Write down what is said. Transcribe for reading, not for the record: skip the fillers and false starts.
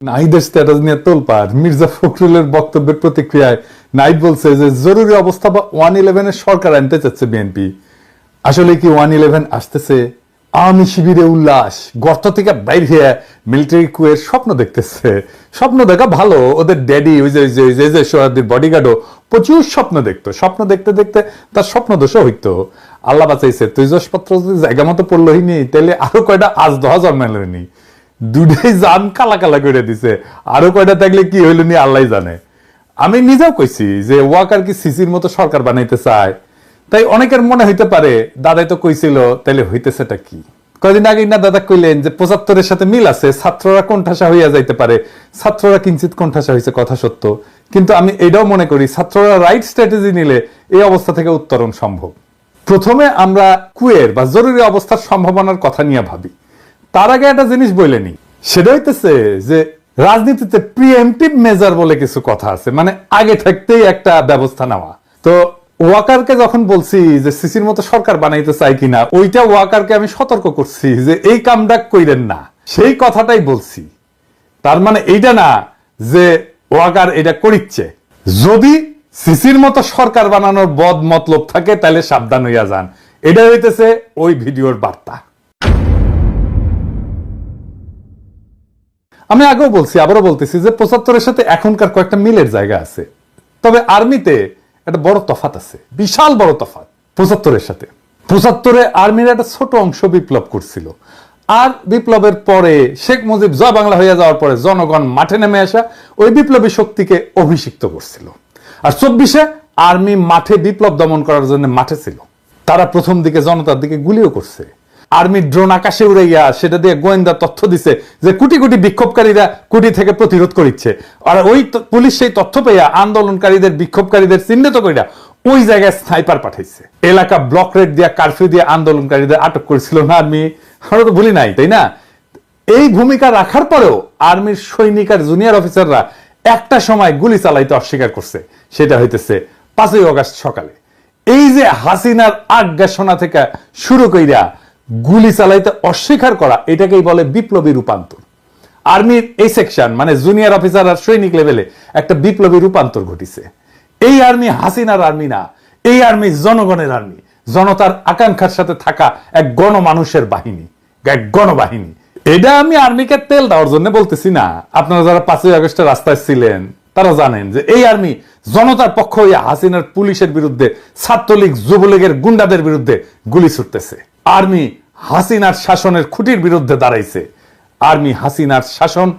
নাহিদের স্ট্যাটাস নিয়ে তোলপাড়। মির্জা ফখরুলের বক্তব্যের প্রতিক্রিয়ায় নাহিদ বলছে যে জরুরি অবস্থা বা 111-এর সরকার আনতে চাচ্ছে বিএনপি। আসলে কি 111 আসতেছে? আওয়ামী শিবিরে উল্লাস, গর্ত থেকে বাইর হয়ে মিলিটারি কুয়ের স্বপ্ন দেখতেছে। স্বপ্ন দেখা ভালো, ওদের ড্যাডি ওই যে সোহাদের বডিগার্ডও প্রচুর স্বপ্ন দেখতো। স্বপ্ন দেখতে দেখতে তার স্বপ্ন দোষও হইতো। আল্লাহ বাঁচাইছে, তৈজসপত্র যদি জায়গা মতো পড়লোই নি, তাহলে আরো কয়টা আজ দহা জন্মাইনি, দুটাই জান কালা কালা করে দিছে। আরো কয়টা থাকলে কি হইল নি আল্লাহ জানে। আমি নিজেও কইছি যে ওয়াকার কি সিসির মতো সরকার বানাইতে চায়। তাই অনেকের মনে হইতে পারে দাদাই তো কইছিল, তাইলে হইতেছেটা কি? কয়দিন আগে না দাদা কইলেন যে 75-এর সাথে মিল আছে, ছাত্ররা কোণঠাসা হইয়া যাইতে পারে। ছাত্ররা কিঞ্চিত কোণঠাসা হইছে, কথা সত্য। কিন্তু আমি এটাও মনে করি ছাত্ররা রাইট স্ট্র্যাটেজি নিলে এই অবস্থা থেকে উত্তরণ সম্ভব। প্রথমে আমরা কুয়ের বা জরুরি অবস্থার সম্ভাবনার কথা নিয়ে ভাবি, তার আগে একটা জিনিস বলেনি। সেটা হইতেছে যে রাজনীতিতে প্রিএমটিভ মেজার বলে কিছু কথা আছে, মানে আগে থাকতেই একটা ব্যবস্থা নেওয়া। তো ওয়াকারকে যখন বলছি যে সিসির মতো সরকার বানাইতে চাই কিনা, ওইটা ওয়াকারকে আমি সতর্ক করছি যে এই কামটা কইরেন না, সেই কথাটাই বলছি। তার মানে এইটা না যে ওয়াকার এটা করিচ্ছে। যদি সিসির মতো সরকার বানানোর বদ মতলব থাকে তাহলে সাবধান হইয়া যান। এটা হইতেছে ওই ভিডিওর বার্তা। আমি আগেও বলছি, আবারও বলতেছি যে 75-এর সাথে এখনকার কয়েকটা মিলের জায়গা আছে। তবে আর্মিতে একটা বড় তফাত আছে, বিশাল বড় তফাত 75-এর সাথে। 75-এ আর্মির একটা ছোট অংশ বিপ্লব করছিল, আর বিপ্লবের পরে শেখ মুজিব জয় বাংলা হইয়া যাওয়ার পরে জনগণ মাঠে নেমে আসা ওই বিপ্লবী শক্তিকে অভিষিক্ত করছিল। আর 24-এ আর্মি মাঠে বিপ্লব দমন করার জন্য মাঠে ছিল। তারা প্রথম দিকে জনতার দিকে গুলিও করছে। আর্মি ড্রোন আকাশে উড়াইয়া সেটা দিয়ে গোয়েন্দা তথ্য দিছে যে কোটি কোটি বিক্ষোভকারীরা কুটি থেকে প্রতিরোধ করিচ্ছে। আর ওই পুলিশ সেই তথ্য পেয়ে আন্দোলনকারীদের বিক্ষোভকারীদের চিহ্নিত করিয়া ওই জায়গায় স্নাইপার পাঠাইছে। এলাকা ব্লক রেড দিয়া কারফিউ দিয়ে আন্দোলনকারীদের আটক করেছিল না আর্মি? আমরা তো ভুলি নাই, তাই না? এই ভূমিকা রাখার পরেও আর্মির সৈনিক আর জুনিয়র অফিসাররা একটা সময় গুলি চালাইতে অস্বীকার করছে। সেটা হইতেছে 5ই অগাস্ট সকালে। এই যে হাসিনার আজ্ঞাসনা থেকে শুরু কইরা গুলি চালাইতে অস্বীকার করা, এটাকেই বলে বিপ্লবী রূপান্তর। আর্মির এই সেকশন মানে জুনিয়র অফিসার আর সৈনিক লেভেলে একটা বিপ্লবী রূপান্তর ঘটিছে। এই আর্মি হাসিনার আর্মি না, এই আর্মি জনগণের আর্মি, জনতার আকাঙ্ক্ষার সাথে থাকা এক গণমানুষের বাহিনী, এক গণবাহিনী। এটা আমি আর্মিকে তেল দেওয়ার জন্য বলতেছি না। আপনারা যারা 5ই আগস্টে রাস্তায় ছিলেন তারা জানেন যে এই আর্মি জনতার পক্ষ হইয়া হাসিনার পুলিশের বিরুদ্ধে, ছাত্রলীগ যুবলীগের গুন্ডাদের বিরুদ্ধে গুলি ছুটতেছে। আর্মি হাসিনার শাসনের খুঁটির বিরুদ্ধে দাঁড়াইছে। আর্মি হাসিনার শাসন